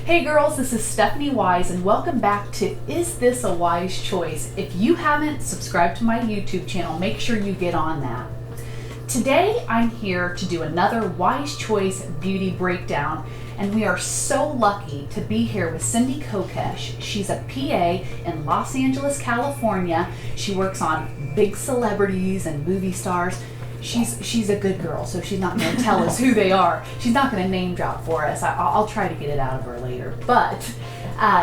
Hey girls, this is Stephanie Wise and welcome back to Is This a Wise Choice? If you haven't subscribed to my YouTube channel, make sure you get on that. Today I'm here to do another Wise Choice beauty breakdown, and we are so lucky to be here with Cindy Kokesh. She's a PA in Los Angeles, California. She works on big celebrities and movie stars. She's a good girl, so she's not going to tell us who they are. She's not going to name drop for us. I'll try to get it out of her later. But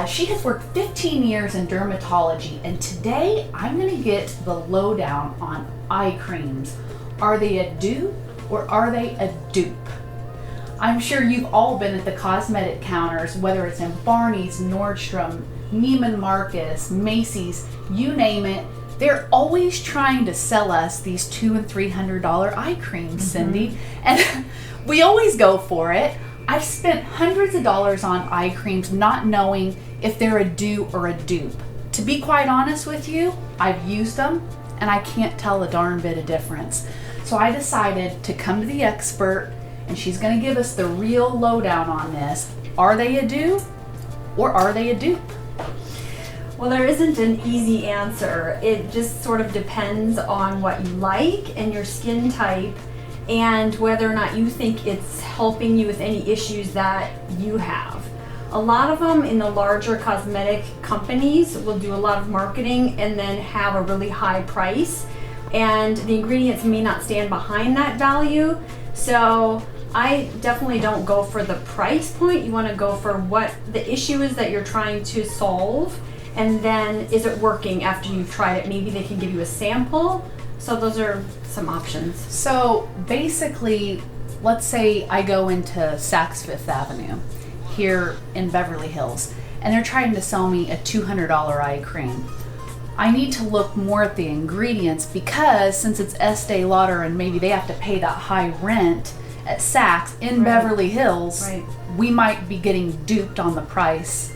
she has worked 15 years in dermatology, and today I'm going to get the lowdown on eye creams. Are they a do or are they a dupe? I'm sure you've all been at the cosmetic counters, whether it's in Barney's, Nordstrom, Neiman Marcus, Macy's, you name it. They're always trying to sell us these $200 and $300 eye creams, Cindy, and we always go for it. I've spent hundreds of dollars on eye creams not knowing if they're a do or a dupe. To be quite honest with you, I've used them and I can't tell a darn bit of difference. So I decided to come to the expert, and she's going to give us the real lowdown on this. Are they a do or are they a dupe? Well, there isn't an easy answer. It just sort of depends on what you like and your skin type and whether or not you think it's helping you with any issues that you have. A lot of them in the larger cosmetic companies will do a lot of marketing and then have a really high price, and the ingredients may not stand behind that value. So I definitely don't go for the price point. You want to go for what the issue is that you're trying to solve. And then, is it working after you've tried it? Maybe they can give you a sample. So those are some options. So basically, let's say I go into Saks Fifth Avenue here in Beverly Hills, and they're trying to sell me a $200 eye cream. I need to look more at the ingredients, because since it's Estee Lauder and maybe they have to pay that high rent at Saks in Beverly Hills, we might be getting duped on the price.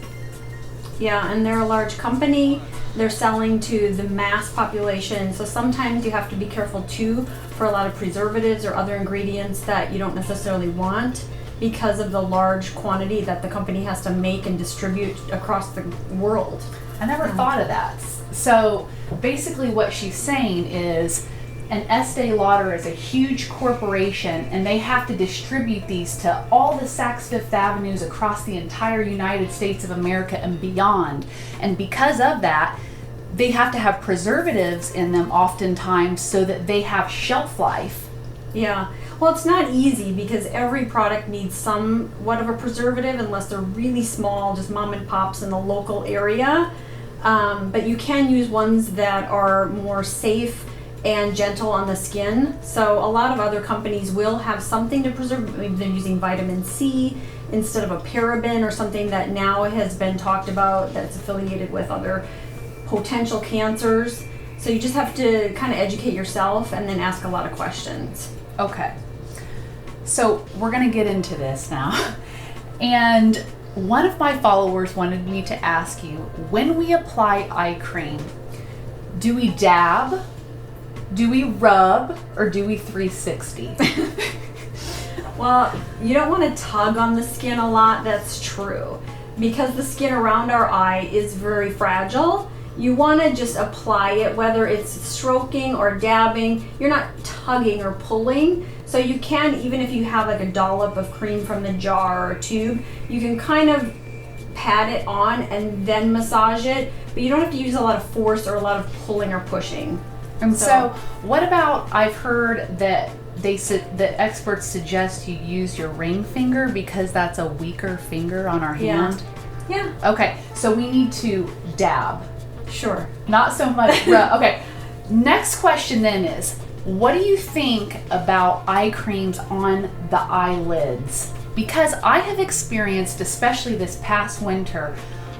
Yeah, and they're a large company. They're selling to the mass population, so sometimes you have to be careful too for a lot of preservatives or other ingredients that you don't necessarily want because of the large quantity that the company has to make and distribute across the world. I never thought of that. So basically what she's saying is an Estee Lauder is a huge corporation, and they have to distribute these to all the Saks Fifth Avenues across the entire United States of America and beyond. And because of that, they have to have preservatives in them oftentimes so that they have shelf life. Yeah, well, it's not easy because every product needs somewhat of a preservative unless they're really small, just mom and pops in the local area. But you can use ones that are more safe and gentle on the skin. So a lot of other companies will have something to preserve. Maybe they're using vitamin C instead of a paraben or something that now has been talked about that's affiliated with other potential cancers. So you just have to kind of educate yourself and then ask a lot of questions. Okay. So we're going to get into this now. And one of my followers wanted me to ask you, when we apply eye cream, do we dab? Do we rub, or do we 360? Well, you don't want to tug on the skin a lot, that's true. Because the skin around our eye is very fragile, you want to just apply it, whether it's stroking or dabbing. You're not tugging or pulling. So you can, even if you have like a dollop of cream from the jar or tube, you can kind of pat it on and then massage it, but you don't have to use a lot of force or a lot of pulling or pushing. And so what about, I've heard that the experts suggest you use your ring finger because that's a weaker finger on our hand. Yeah. Okay, so we need to dab. Sure. Not so much rub. Okay, next question then is, what do you think about eye creams on the eyelids? Because I have experienced, especially this past winter,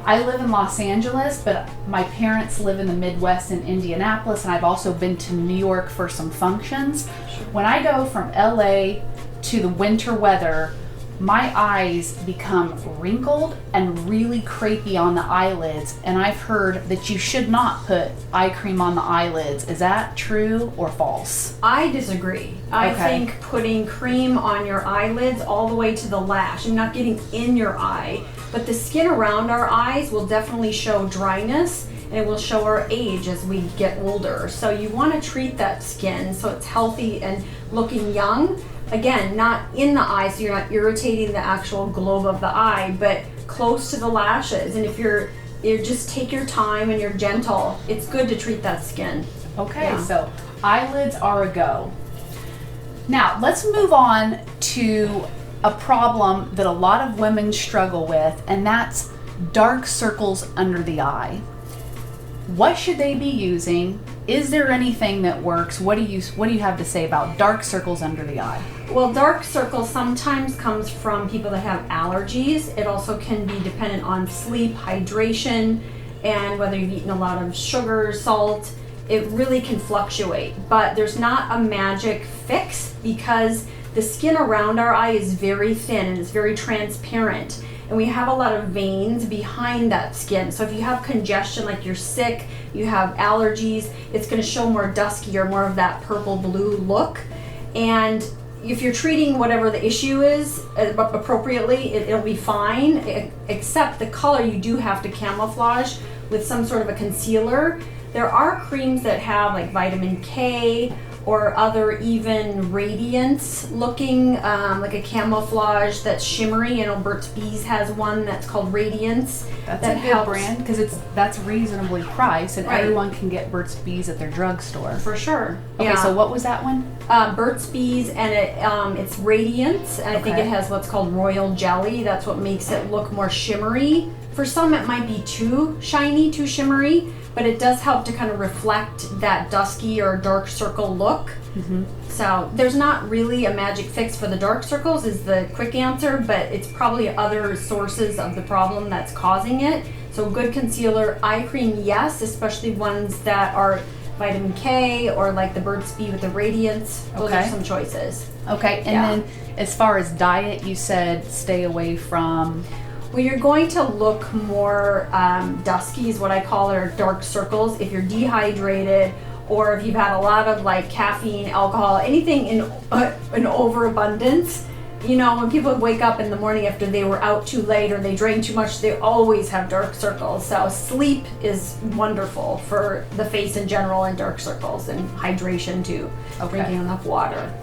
I live in Los Angeles, but my parents live in the Midwest in Indianapolis, and I've also been to New York for some functions. When I go from LA to the winter weather, my eyes become wrinkled and really crepey on the eyelids, and I've heard that you should not put eye cream on the eyelids. Is that true or false? I disagree. I think putting cream on your eyelids all the way to the lash, and not getting in your eye, but the skin around our eyes will definitely show dryness, and it will show our age as we get older. So you want to treat that skin so it's healthy and looking young. Again, not in the eye, so you're not irritating the actual globe of the eye, but close to the lashes. And if you just take your time and you're gentle, it's good to treat that skin. Okay, so eyelids are a go. Now, let's move on to a problem that a lot of women struggle with, and that's dark circles under the eye. What should they be using? Is there anything that works? What do you have to say about dark circles under the eye? Well, dark circles sometimes comes from people that have allergies. It also can be dependent on sleep, hydration, and whether you've eaten a lot of sugar, salt. It really can fluctuate, but there's not a magic fix because the skin around our eye is very thin and it's very transparent. And we have a lot of veins behind that skin. So if you have congestion, like you're sick, you have allergies, it's going to show more dusky or more of that purple blue look. And if you're treating whatever the issue is appropriately, it'll be fine, except the color you do have to camouflage with some sort of a concealer. There are creams that have like vitamin K or other even radiance looking, like a camouflage that's shimmery. I know Burt's Bees has one that's called Radiance. That's a good brand because that's reasonably priced, and everyone can get Burt's Bees at their drugstore. For sure. Okay, so what was that one? Burt's Bees, and it's Radiance, and I think it has what's called Royal Jelly. That's what makes it look more shimmery. For some, it might be too shiny, too shimmery, but it does help to kind of reflect that dusky or dark circle look. Mm-hmm. So there's not really a magic fix for the dark circles is the quick answer, but it's probably other sources of the problem that's causing it. So good concealer, eye cream, yes, especially ones that are vitamin K or like the Burt's Bee with the Radiance. Those are some choices. Okay, and then as far as diet, you said stay away from... Well, you're going to look more dusky is what I call it, or dark circles, if you're dehydrated or if you've had a lot of like caffeine, alcohol, anything in overabundance. You know, when people wake up in the morning after they were out too late or they drank too much, they always have dark circles. So sleep is wonderful for the face in general and dark circles, and hydration too. Drinking enough water.